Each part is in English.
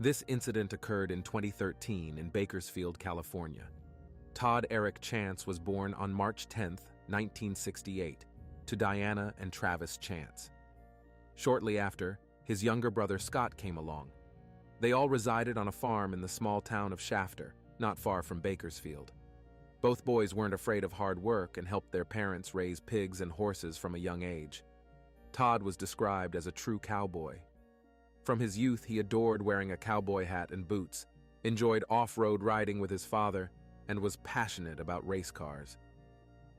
This incident occurred in 2013 in Bakersfield, California. Todd Eric Chance was born on March 10, 1968, to Diana and Travis Chance. Shortly after, his younger brother Scott came along. They all resided on a farm in the small town of Shafter, not far from Bakersfield. Both boys weren't afraid of hard work and helped their parents raise pigs and horses from a young age. Todd was described as a true cowboy. From his youth, he adored wearing a cowboy hat and boots, enjoyed off-road riding with his father, and was passionate about race cars.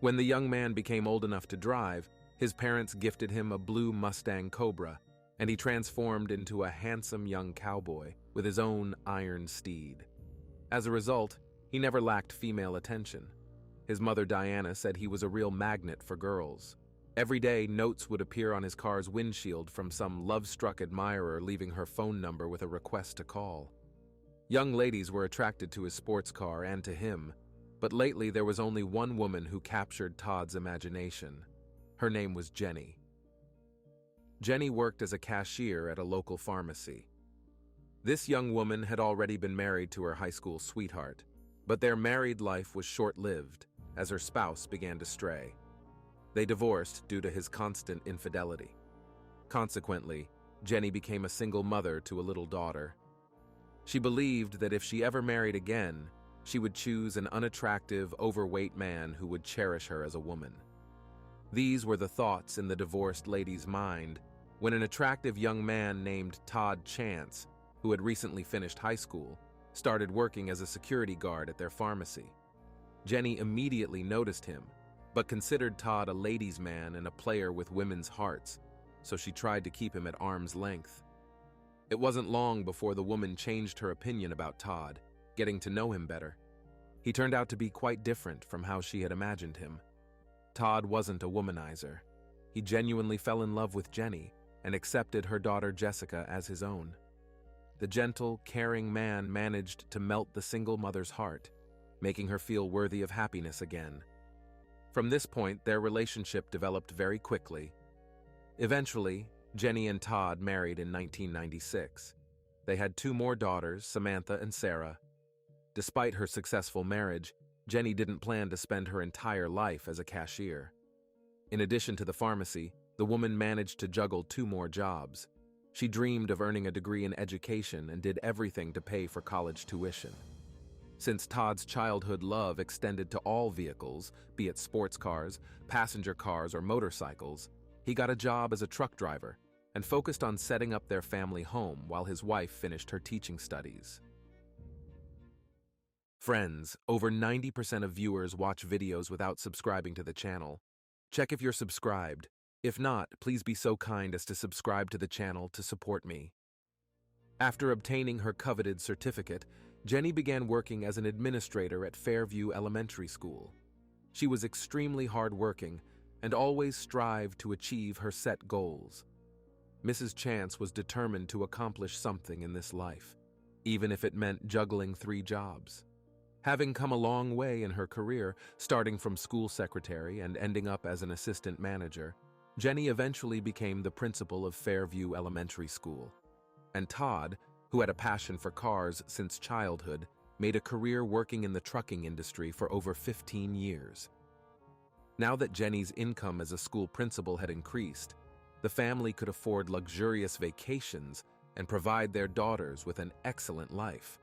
When the young man became old enough to drive, his parents gifted him a blue Mustang Cobra, and he transformed into a handsome young cowboy with his own iron steed. As a result, he never lacked female attention. His mother Diana said he was a real magnet for girls. Every day, notes would appear on his car's windshield from some love-struck admirer leaving her phone number with a request to call. Young ladies were attracted to his sports car and to him, but lately there was only one woman who captured Todd's imagination. Her name was Jenny. Jenny worked as a cashier at a local pharmacy. This young woman had already been married to her high school sweetheart, but their married life was short-lived as her spouse began to stray. They divorced due to his constant infidelity. Consequently, Jenny became a single mother to a little daughter. She believed that if she ever married again, she would choose an unattractive, overweight man who would cherish her as a woman. These were the thoughts in the divorced lady's mind when an attractive young man named Todd Chance, who had recently finished high school, started working as a security guard at their pharmacy. Jenny immediately noticed him, but considered Todd a ladies' man and a player with women's hearts, so she tried to keep him at arm's length. It wasn't long before the woman changed her opinion about Todd, getting to know him better. He turned out to be quite different from how she had imagined him. Todd wasn't a womanizer. He genuinely fell in love with Jenny and accepted her daughter Jessica as his own. The gentle, caring man managed to melt the single mother's heart, making her feel worthy of happiness again. From this point, their relationship developed very quickly. Eventually, Jenny and Todd married in 1996. They had 2 more daughters, Samantha and Sarah. Despite her successful marriage, Jenny didn't plan to spend her entire life as a cashier. In addition to the pharmacy, the woman managed to juggle 2 more jobs. She dreamed of earning a degree in education and did everything to pay for college tuition. Since Todd's childhood love extended to all vehicles, be it sports cars, passenger cars, or motorcycles, he got a job as a truck driver and focused on setting up their family home while his wife finished her teaching studies. Friends, over 90% of viewers watch videos without subscribing to the channel. Check if you're subscribed. If not, please be so kind as to subscribe to the channel to support me. After obtaining her coveted certificate, Jenny began working as an administrator at Fairview Elementary School. She was extremely hardworking and always strived to achieve her set goals. Mrs. Chance was determined to accomplish something in this life, even if it meant juggling 3 jobs. Having come a long way in her career, starting from school secretary and ending up as an assistant manager, Jenny eventually became the principal of Fairview Elementary School. And Todd, who had a passion for cars since childhood, made a career working in the trucking industry for over 15 years. Now that Jenny's income as a school principal had increased, the family could afford luxurious vacations and provide their daughters with an excellent life.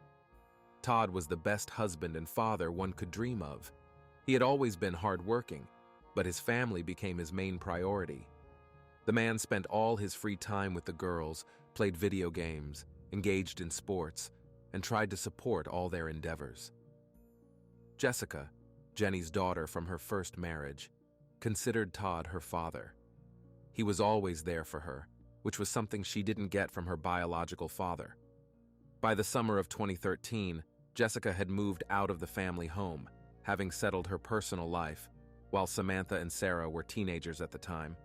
Todd was the best husband and father one could dream of. He had always been hardworking, but his family became his main priority. The man spent all his free time with the girls, played video games, engaged in sports, and tried to support all their endeavors. Jessica, Jenny's daughter from her first marriage, considered Todd her father. He was always there for her, which was something she didn't get from her biological father. By the summer of 2013, Jessica had moved out of the family home, having settled her personal life, while Samantha and Sarah were teenagers at the time.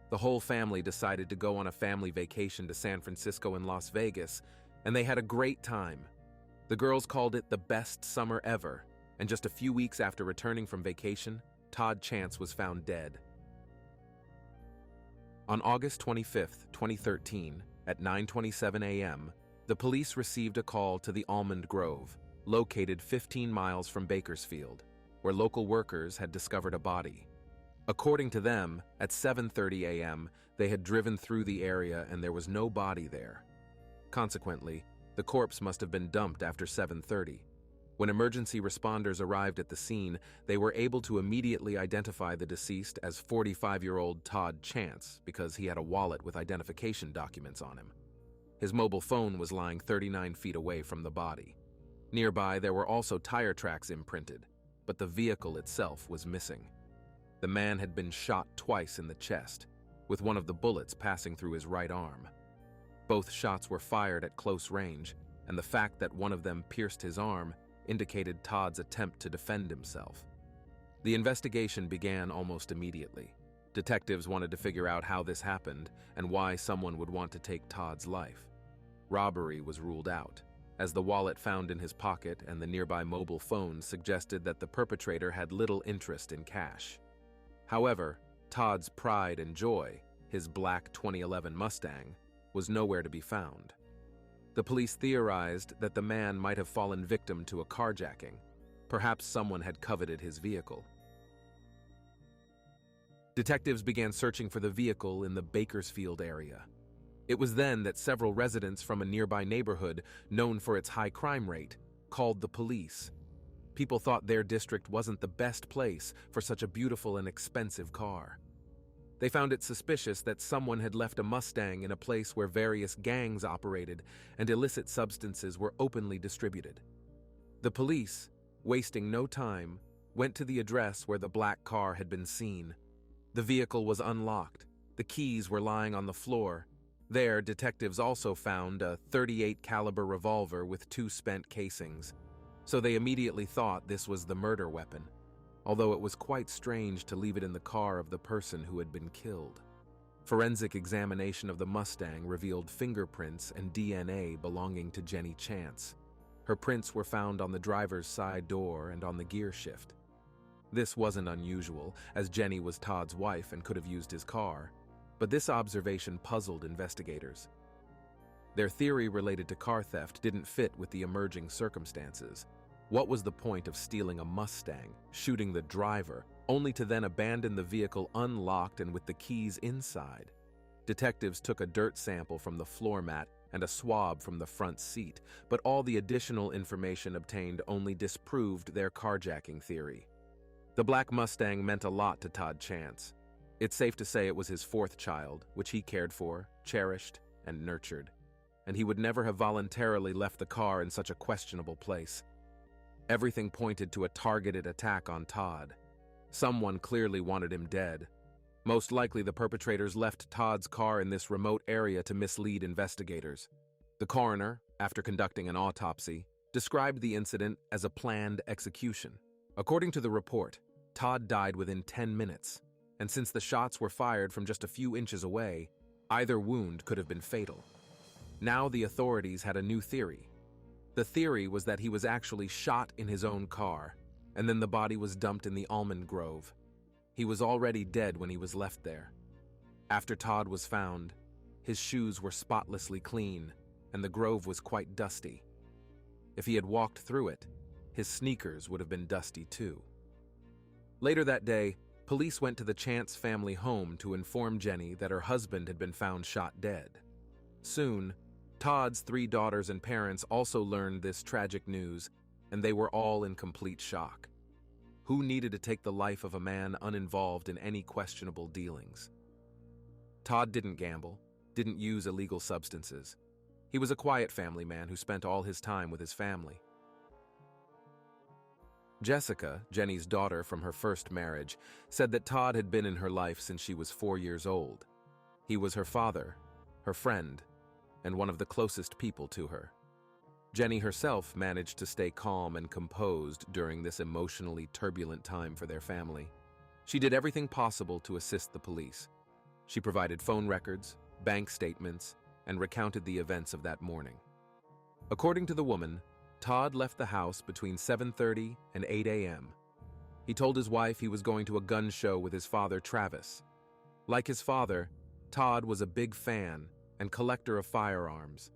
The whole family decided to go on a family vacation to San Francisco and Las Vegas, and they had a great time. The girls called it the best summer ever, and just a few weeks after returning from vacation, Todd Chance was found dead. On August 25, 2013, at 9:27 a.m., The police received a call to the Almond Grove, located 15 miles from Bakersfield, where local workers had discovered a body. According to them, at 7:30 a.m., they had driven through the area and there was no body there. Consequently, the corpse must have been dumped after 7:30. When emergency responders arrived at the scene, they were able to immediately identify the deceased as 45-year-old Todd Chance because he had a wallet with identification documents on him. His mobile phone was lying 39 feet away from the body. Nearby, there were also tire tracks imprinted, but the vehicle itself was missing. The man had been shot twice in the chest, with one of the bullets passing through his right arm. Both shots were fired at close range, and the fact that one of them pierced his arm indicated Todd's attempt to defend himself. The investigation began almost immediately. Detectives wanted to figure out how this happened and why someone would want to take Todd's life. Robbery was ruled out, as the wallet found in his pocket and the nearby mobile phone suggested that the perpetrator had little interest in cash. However, Todd's pride and joy, his black 2011 Mustang, was nowhere to be found. The police theorized that the man might have fallen victim to a carjacking. Perhaps someone had coveted his vehicle. Detectives began searching for the vehicle in the Bakersfield area. It was then that several residents from a nearby neighborhood, known for its high crime rate, called the police. People thought their district wasn't the best place for such a beautiful and expensive car. They found it suspicious that someone had left a Mustang in a place where various gangs operated and illicit substances were openly distributed. The police, wasting no time, went to the address where the black car had been seen. The vehicle was unlocked. The keys were lying on the floor. There, detectives also found a .38 caliber revolver with 2 spent casings. So they immediately thought this was the murder weapon, although it was quite strange to leave it in the car of the person who had been killed. Forensic examination of the Mustang revealed fingerprints and DNA belonging to Jenny Chance. Her prints were found on the driver's side door and on the gear shift. This wasn't unusual, as Jenny was Todd's wife and could have used his car, but this observation puzzled investigators. Their theory related to car theft didn't fit with the emerging circumstances. What was the point of stealing a Mustang, shooting the driver, only to then abandon the vehicle unlocked and with the keys inside? Detectives took a dirt sample from the floor mat and a swab from the front seat, but all the additional information obtained only disproved their carjacking theory. The black Mustang meant a lot to Todd Chance. It's safe to say it was his 4th child, which he cared for, cherished, and nurtured. And he would never have voluntarily left the car in such a questionable place. Everything pointed to a targeted attack on Todd. Someone clearly wanted him dead. Most likely the perpetrators left Todd's car in this remote area to mislead investigators. The coroner, after conducting an autopsy, described the incident as a planned execution. According to the report, Todd died within 10 minutes, and since the shots were fired from just a few inches away, either wound could have been fatal. Now the authorities had a new theory. The theory was that he was actually shot in his own car, and then the body was dumped in the almond grove. He was already dead when he was left there. After Todd was found, his shoes were spotlessly clean, and the grove was quite dusty. If he had walked through it, his sneakers would have been dusty too. Later that day, police went to the Chance family home to inform Jenny that her husband had been found shot dead. Soon, Todd's 3 daughters and parents also learned this tragic news, and they were all in complete shock. Who needed to take the life of a man uninvolved in any questionable dealings? Todd didn't gamble, didn't use illegal substances. He was a quiet family man who spent all his time with his family. Jessica, Jenny's daughter from her first marriage, said that Todd had been in her life since she was 4 years old. He was her father, her friend, and one of the closest people to her. Jenny herself managed to stay calm and composed during this emotionally turbulent time for their family. She did everything possible to assist the police. She provided phone records, bank statements, and recounted the events of that morning. According to the woman, Todd left the house between 7:30 and 8 a.m. He told his wife he was going to a gun show with his father, Travis. Like his father, Todd was a big fan and collector of firearms.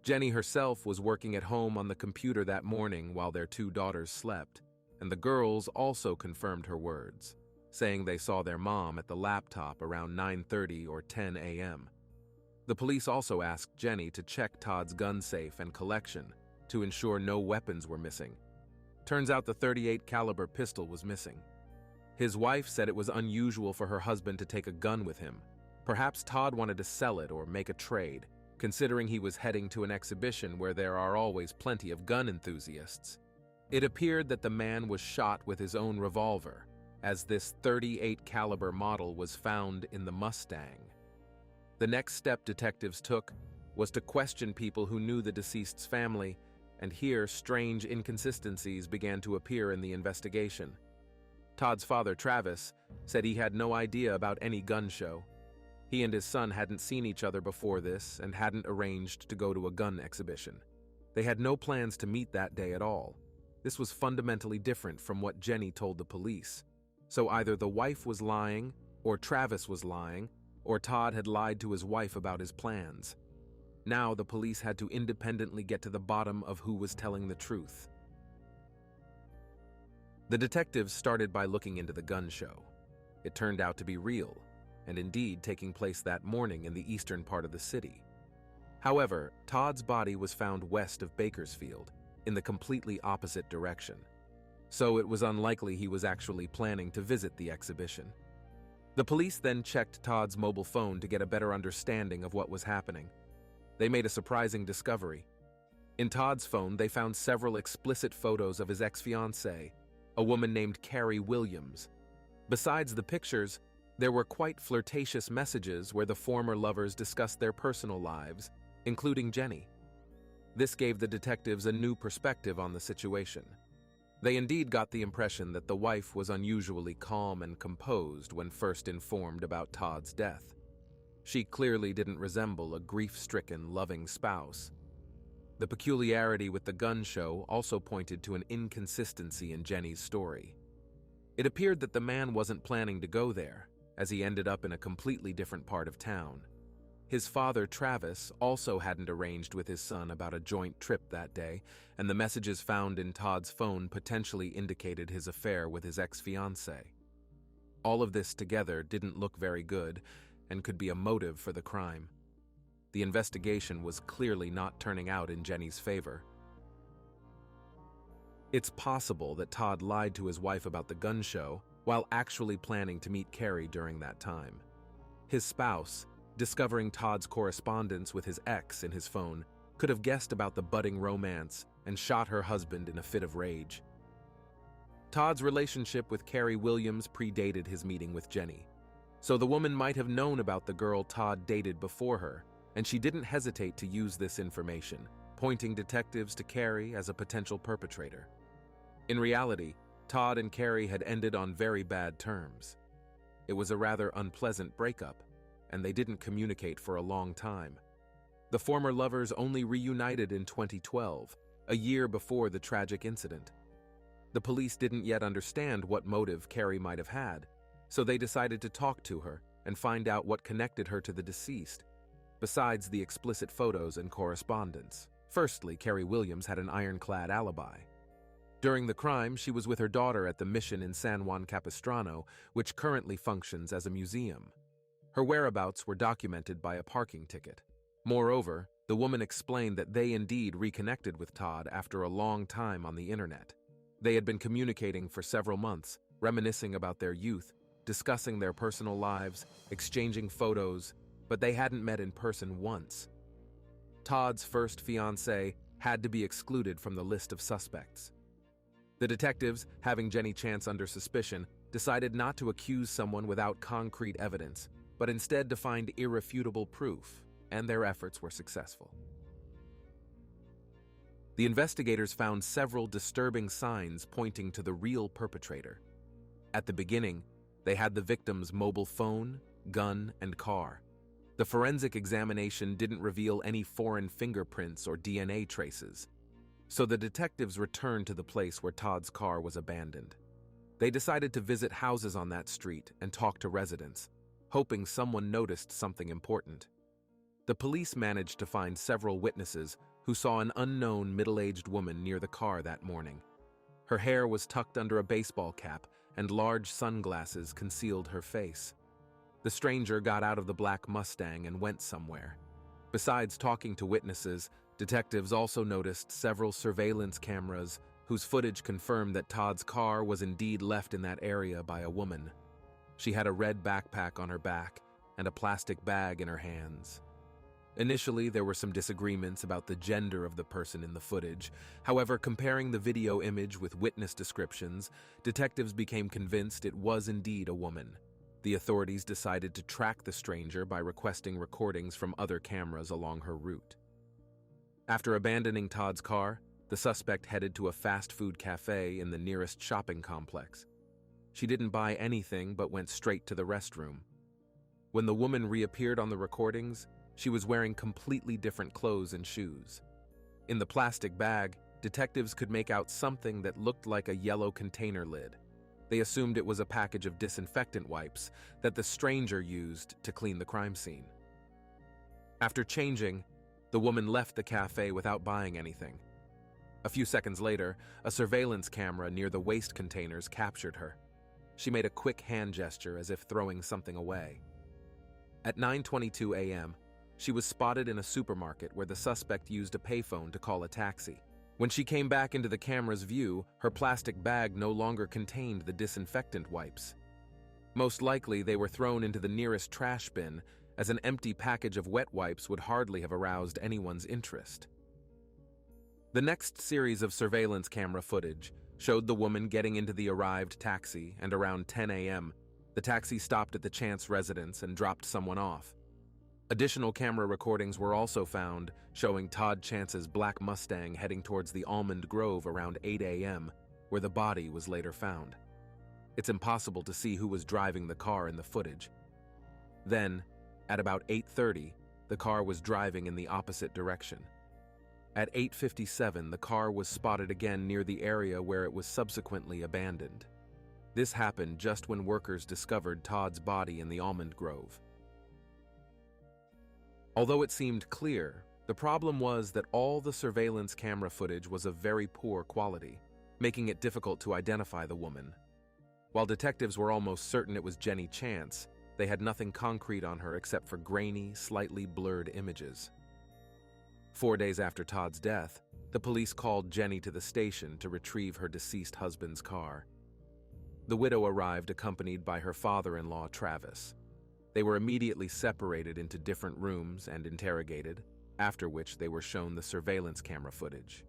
Jenny herself was working at home on the computer that morning while their two daughters slept, and the girls also confirmed her words, saying they saw their mom at the laptop around 9:30 or 10 a.m. The police also asked Jenny to check Todd's gun safe and collection to ensure no weapons were missing. Turns out the .38 caliber pistol was missing. His wife said it was unusual for her husband to take a gun with him. Perhaps Todd wanted to sell it or make a trade, considering he was heading to an exhibition where there are always plenty of gun enthusiasts. It appeared that the man was shot with his own revolver, as this .38 caliber model was found in the Mustang. The next step detectives took was to question people who knew the deceased's family, and here strange inconsistencies began to appear in the investigation. Todd's father, Travis, said he had no idea about any gun show. He and his son hadn't seen each other before this and hadn't arranged to go to a gun exhibition. They had no plans to meet that day at all. This was fundamentally different from what Jenny told the police. So either the wife was lying, or Travis was lying, or Todd had lied to his wife about his plans. Now the police had to independently get to the bottom of who was telling the truth. The detectives started by looking into the gun show. It turned out to be real, and indeed taking place that morning in the eastern part of the city. However, Todd's body was found west of Bakersfield, in the completely opposite direction. So it was unlikely he was actually planning to visit the exhibition. The police then checked Todd's mobile phone to get a better understanding of what was happening. They made a surprising discovery. In Todd's phone, they found several explicit photos of his ex-fiancée, a woman named Carrie Williams. Besides the pictures, there were quite flirtatious messages where the former lovers discussed their personal lives, including Jenny. This gave the detectives a new perspective on the situation. They indeed got the impression that the wife was unusually calm and composed when first informed about Todd's death. She clearly didn't resemble a grief-stricken, loving spouse. The peculiarity with the gun show also pointed to an inconsistency in Jenny's story. It appeared that the man wasn't planning to go there, as he ended up in a completely different part of town. His father, Travis, also hadn't arranged with his son about a joint trip that day, and the messages found in Todd's phone potentially indicated his affair with his ex-fiancée. All of this together didn't look very good and could be a motive for the crime. The investigation was clearly not turning out in Jenny's favor. It's possible that Todd lied to his wife about the gun show while actually planning to meet Carrie during that time. His spouse, discovering Todd's correspondence with his ex in his phone, could have guessed about the budding romance and shot her husband in a fit of rage. Todd's relationship with Carrie Williams predated his meeting with Jenny, so the woman might have known about the girl Todd dated before her, and she didn't hesitate to use this information, pointing detectives to Carrie as a potential perpetrator. In reality, Todd and Carrie had ended on very bad terms. It was a rather unpleasant breakup, and they didn't communicate for a long time. The former lovers only reunited in 2012, a year before the tragic incident. The police didn't yet understand what motive Carrie might have had, so they decided to talk to her and find out what connected her to the deceased, besides the explicit photos and correspondence. Firstly, Carrie Williams had an ironclad alibi. During the crime, she was with her daughter at the Mission in San Juan Capistrano, which currently functions as a museum. Her whereabouts were documented by a parking ticket. Moreover, the woman explained that they indeed reconnected with Todd after a long time on the internet. They had been communicating for several months, reminiscing about their youth, discussing their personal lives, exchanging photos, but they hadn't met in person once. Todd's first fiancée had to be excluded from the list of suspects. The detectives, having Jenny Chance under suspicion, decided not to accuse someone without concrete evidence, but instead to find irrefutable proof, and their efforts were successful. The investigators found several disturbing signs pointing to the real perpetrator. At the beginning, they had the victim's mobile phone, gun, and car. The forensic examination didn't reveal any foreign fingerprints or DNA traces, so the detectives returned to the place where Todd's car was abandoned. They decided to visit houses on that street and talk to residents, hoping someone noticed something important. The police managed to find several witnesses who saw an unknown middle-aged woman near the car that morning. Her hair was tucked under a baseball cap, and large sunglasses concealed her face. The stranger got out of the black Mustang and went somewhere. Besides talking to witnesses, detectives also noticed several surveillance cameras whose footage confirmed that Todd's car was indeed left in that area by a woman. She had a red backpack on her back and a plastic bag in her hands. Initially, there were some disagreements about the gender of the person in the footage. However, comparing the video image with witness descriptions, detectives became convinced it was indeed a woman. The authorities decided to track the stranger by requesting recordings from other cameras along her route. After abandoning Todd's car, the suspect headed to a fast food cafe in the nearest shopping complex. She didn't buy anything but went straight to the restroom. When the woman reappeared on the recordings, she was wearing completely different clothes and shoes. In the plastic bag, detectives could make out something that looked like a yellow container lid. They assumed it was a package of disinfectant wipes that the stranger used to clean the crime scene. After changing, the woman left the cafe without buying anything. A few seconds later, a surveillance camera near the waste containers captured her. She made a quick hand gesture as if throwing something away. At 9:22 a.m., she was spotted in a supermarket where the suspect used a payphone to call a taxi. When she came back into the camera's view, her plastic bag no longer contained the disinfectant wipes. Most likely, they were thrown into the nearest trash bin, as an empty package of wet wipes would hardly have aroused anyone's interest. The next series of surveillance camera footage showed the woman getting into the arrived taxi, and around 10 a.m., the taxi stopped at the Chance residence and dropped someone off. Additional camera recordings were also found, showing Todd Chance's black Mustang heading towards the Almond Grove around 8 a.m., where the body was later found. It's impossible to see who was driving the car in the footage. Then, at about 8:30, the car was driving in the opposite direction. At 8:57, the car was spotted again near the area where it was subsequently abandoned. This happened just when workers discovered Todd's body in the Almond Grove. Although it seemed clear, the problem was that all the surveillance camera footage was of very poor quality, making it difficult to identify the woman. While detectives were almost certain it was Jenny Chance, they had nothing concrete on her except for grainy, slightly blurred images. 4 days after Todd's death, the police called Jenny to the station to retrieve her deceased husband's car. The widow arrived accompanied by her father-in-law, Travis. They were immediately separated into different rooms and interrogated, after which they were shown the surveillance camera footage.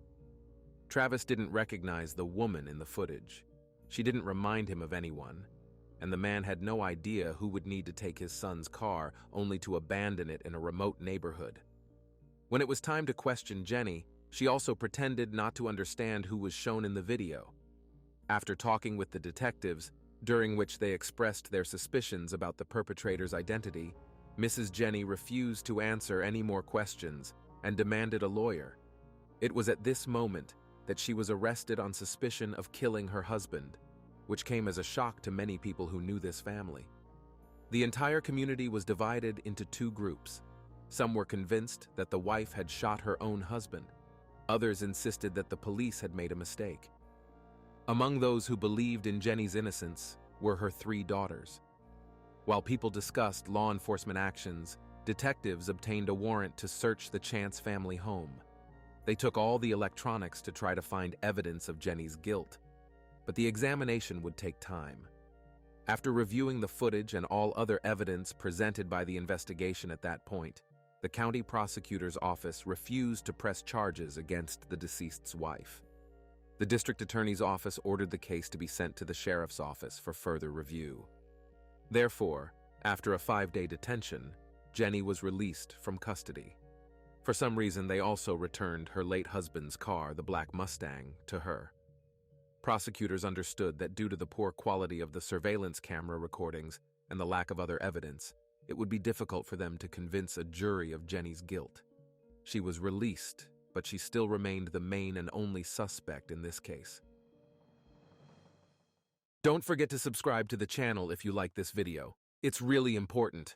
Travis didn't recognize the woman in the footage. She didn't remind him of anyone, and the man had no idea who would need to take his son's car only to abandon it in a remote neighborhood. When it was time to question Jenny, she also pretended not to understand who was shown in the video. After talking with the detectives, during which they expressed their suspicions about the perpetrator's identity, Mrs. Jenny refused to answer any more questions and demanded a lawyer. It was at this moment that she was arrested on suspicion of killing her husband, which came as a shock to many people who knew this family. The entire community was divided into two groups. Some were convinced that the wife had shot her own husband. Others insisted that the police had made a mistake. Among those who believed in Jenny's innocence were her 3 daughters. While people discussed law enforcement actions, detectives obtained a warrant to search the Chance family home. They took all the electronics to try to find evidence of Jenny's guilt, but the examination would take time. After reviewing the footage and all other evidence presented by the investigation at that point, the county prosecutor's office refused to press charges against the deceased's wife. The district attorney's office ordered the case to be sent to the sheriff's office for further review. Therefore, after a 5-day detention, Jenny was released from custody. For some reason, they also returned her late husband's car, the black Mustang, to her. Prosecutors understood that due to the poor quality of the surveillance camera recordings and the lack of other evidence, it would be difficult for them to convince a jury of Jenny's guilt. She was released, but she still remained the main and only suspect in this case. Don't forget to subscribe to the channel if you like this video. It's really important.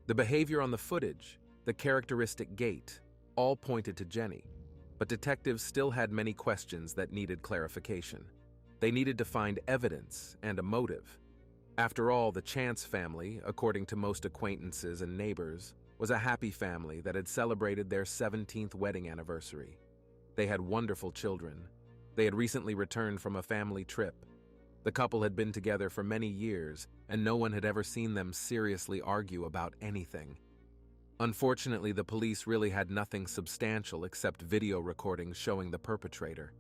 The behavior on the footage, the characteristic gait, all pointed to Jenny. But detectives still had many questions that needed clarification. They needed to find evidence and a motive. After all, the Chance family, according to most acquaintances and neighbors, was a happy family that had celebrated their 17th wedding anniversary. They had wonderful children. They had recently returned from a family trip. The couple had been together for many years, and no one had ever seen them seriously argue about anything. Unfortunately, the police really had nothing substantial except video recordings showing the perpetrator.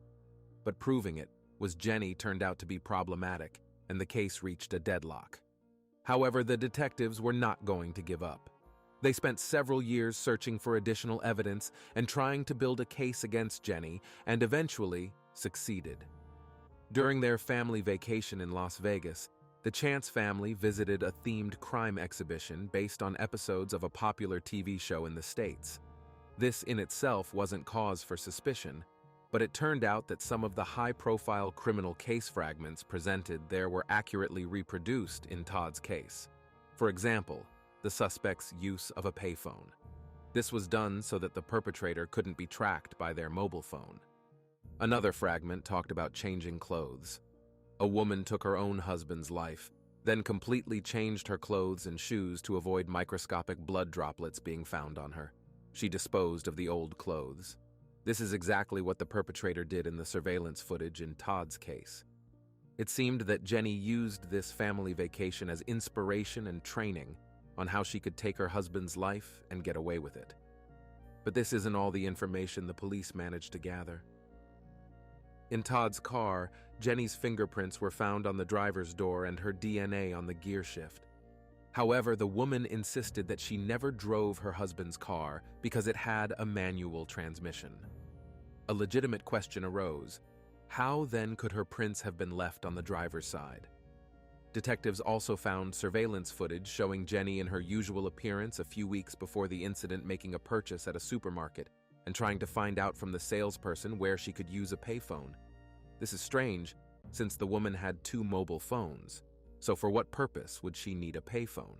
But proving it was Jenny turned out to be problematic, and the case reached a deadlock. However, the detectives were not going to give up. They spent several years searching for additional evidence and trying to build a case against Jenny, and eventually succeeded. During their family vacation in Las Vegas, the Chance family visited a themed crime exhibition based on episodes of a popular TV show in the States. This in itself wasn't cause for suspicion, but it turned out that some of the high-profile criminal case fragments presented there were accurately reproduced in Todd's case. For example, the suspect's use of a payphone. This was done so that the perpetrator couldn't be tracked by their mobile phone. Another fragment talked about changing clothes. A woman took her own husband's life, then completely changed her clothes and shoes to avoid microscopic blood droplets being found on her. She disposed of the old clothes. This is exactly what the perpetrator did in the surveillance footage in Todd's case. It seemed that Jenny used this family vacation as inspiration and training on how she could take her husband's life and get away with it. But this isn't all the information the police managed to gather. In Todd's car, Jenny's fingerprints were found on the driver's door and her DNA on the gear shift. However, the woman insisted that she never drove her husband's car because it had a manual transmission. A legitimate question arose. How then could her prints have been left on the driver's side? Detectives also found surveillance footage showing Jenny in her usual appearance a few weeks before the incident, making a purchase at a supermarket and trying to find out from the salesperson where she could use a payphone. This is strange, since the woman had 2 mobile phones, so for what purpose would she need a payphone?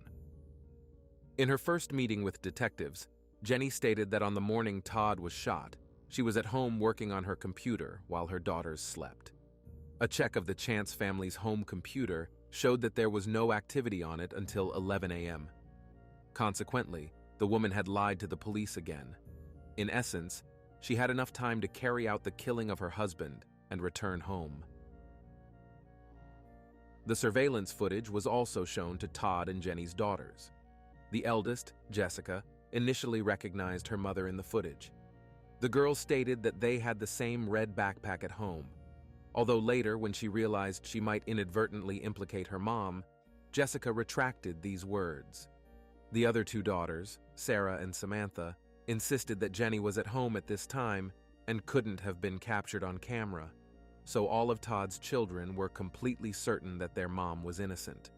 In her first meeting with detectives, Jenny stated that on the morning Todd was shot, she was at home working on her computer while her daughters slept. A check of the Chance family's home computer showed that there was no activity on it until 11 a.m. Consequently, the woman had lied to the police again. In essence, she had enough time to carry out the killing of her husband and return home. The surveillance footage was also shown to Todd and Jenny's daughters. The eldest, Jessica, initially recognized her mother in the footage. The girl stated that they had the same red backpack at home. Although later, when she realized she might inadvertently implicate her mom, Jessica retracted these words. The other 2 daughters, Sarah and Samantha, insisted that Jenny was at home at this time and couldn't have been captured on camera, so all of Todd's children were completely certain that their mom was innocent.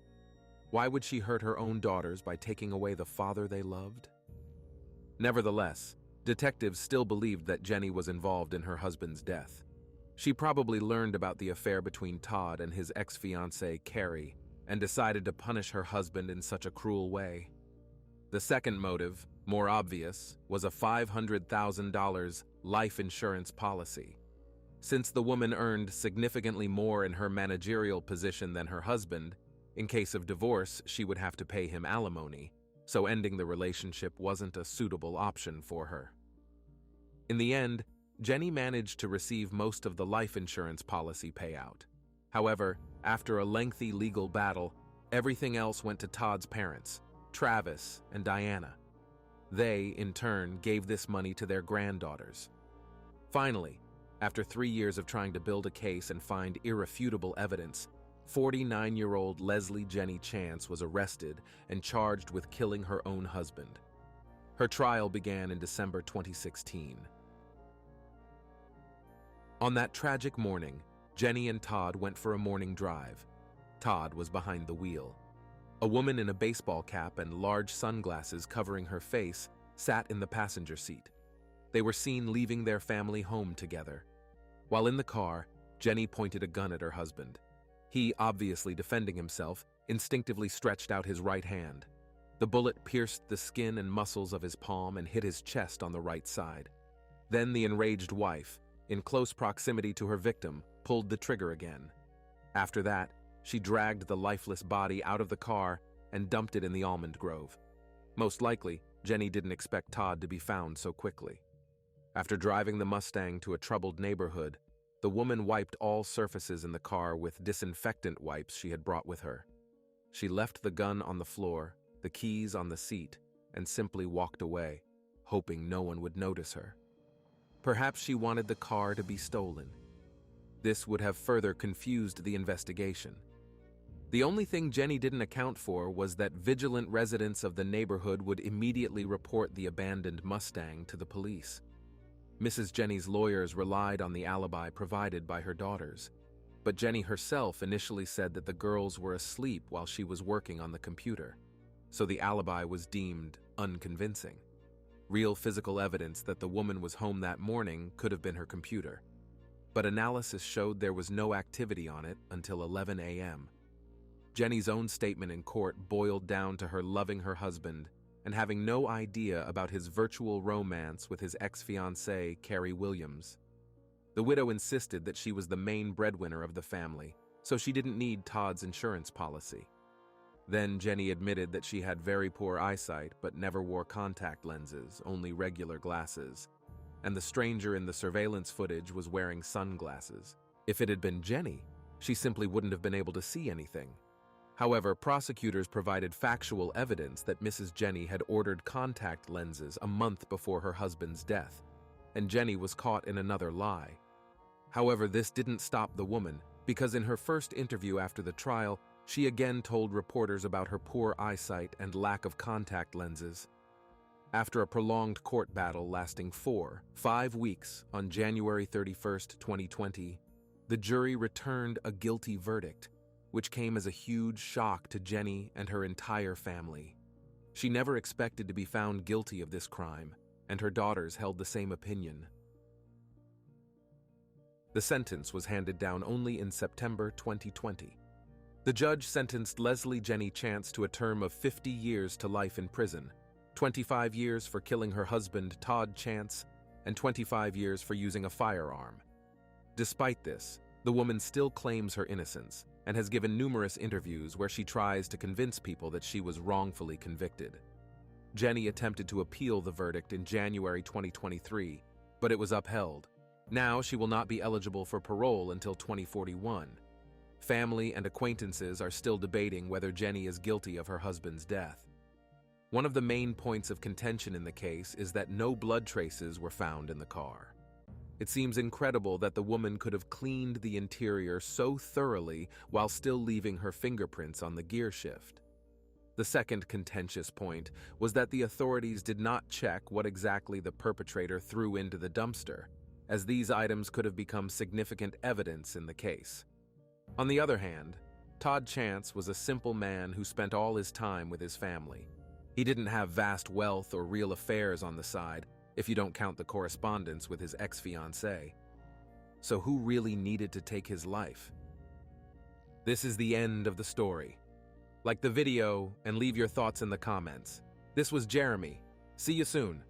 Why would she hurt her own daughters by taking away the father they loved? Nevertheless, detectives still believed that Jenny was involved in her husband's death. She probably learned about the affair between Todd and his ex-fiancée, Carrie, and decided to punish her husband in such a cruel way. The second motive, more obvious, was a $500,000 life insurance policy. Since the woman earned significantly more in her managerial position than her husband, in case of divorce, she would have to pay him alimony, so ending the relationship wasn't a suitable option for her. In the end, Jenny managed to receive most of the life insurance policy payout. However, after a lengthy legal battle, everything else went to Todd's parents, Travis and Diana. They, in turn, gave this money to their granddaughters. Finally, after 3 years of trying to build a case and find irrefutable evidence, 49-year-old Leslie Jenny Chance was arrested and charged with killing her own husband. Her trial began in December 2016. On that tragic morning, Jenny and Todd went for a morning drive. Todd was behind the wheel. A woman in a baseball cap and large sunglasses covering her face sat in the passenger seat. They were seen leaving their family home together. While in the car, Jenny pointed a gun at her husband. He, obviously defending himself, instinctively stretched out his right hand. The bullet pierced the skin and muscles of his palm and hit his chest on the right side. Then the enraged wife, in close proximity to her victim, pulled the trigger again. After that, she dragged the lifeless body out of the car and dumped it in the almond grove. Most likely, Jenny didn't expect Todd to be found so quickly. After driving the Mustang to a troubled neighborhood, the woman wiped all surfaces in the car with disinfectant wipes she had brought with her. She left the gun on the floor, the keys on the seat, and simply walked away, hoping no one would notice her. Perhaps she wanted the car to be stolen. This would have further confused the investigation. The only thing Jenny didn't account for was that vigilant residents of the neighborhood would immediately report the abandoned Mustang to the police. Mrs. Jenny's lawyers relied on the alibi provided by her daughters, but Jenny herself initially said that the girls were asleep while she was working on the computer, so the alibi was deemed unconvincing. Real physical evidence that the woman was home that morning could have been her computer, but analysis showed there was no activity on it until 11 a.m. Jenny's own statement in court boiled down to her loving her husband and having no idea about his virtual romance with his ex-fiancée, Carrie Williams. The widow insisted that she was the main breadwinner of the family, so she didn't need Todd's insurance policy. Then Jenny admitted that she had very poor eyesight but never wore contact lenses, only regular glasses, and the stranger in the surveillance footage was wearing sunglasses. If it had been Jenny, she simply wouldn't have been able to see anything. However, prosecutors provided factual evidence that Mrs. Jenny had ordered contact lenses a month before her husband's death, and Jenny was caught in another lie. However, this didn't stop the woman, because in her first interview after the trial, she again told reporters about her poor eyesight and lack of contact lenses. After a prolonged court battle lasting 5 weeks on January 31st, 2020, the jury returned a guilty verdict, which came as a huge shock to Jenny and her entire family. She never expected to be found guilty of this crime, and her daughters held the same opinion. The sentence was handed down only in September 2020. The judge sentenced Leslie Jenny Chance to a term of 50 years to life in prison, 25 years for killing her husband Todd Chance, and 25 years for using a firearm. Despite this, the woman still claims her innocence and has given numerous interviews where she tries to convince people that she was wrongfully convicted. Jenny attempted to appeal the verdict in January 2023, but it was upheld. Now she will not be eligible for parole until 2041. Family and acquaintances are still debating whether Jenny is guilty of her husband's death. One of the main points of contention in the case is that no blood traces were found in the car. It seems incredible that the woman could have cleaned the interior so thoroughly while still leaving her fingerprints on the gear shift. The second contentious point was that the authorities did not check what exactly the perpetrator threw into the dumpster, as these items could have become significant evidence in the case. On the other hand, Todd Chance was a simple man who spent all his time with his family. He didn't have vast wealth or real affairs on the side, if you don't count the correspondence with his ex-fiancée. So who really needed to take his life? This is the end of the story. Like the video and leave your thoughts in the comments. This was Jeremy. See you soon.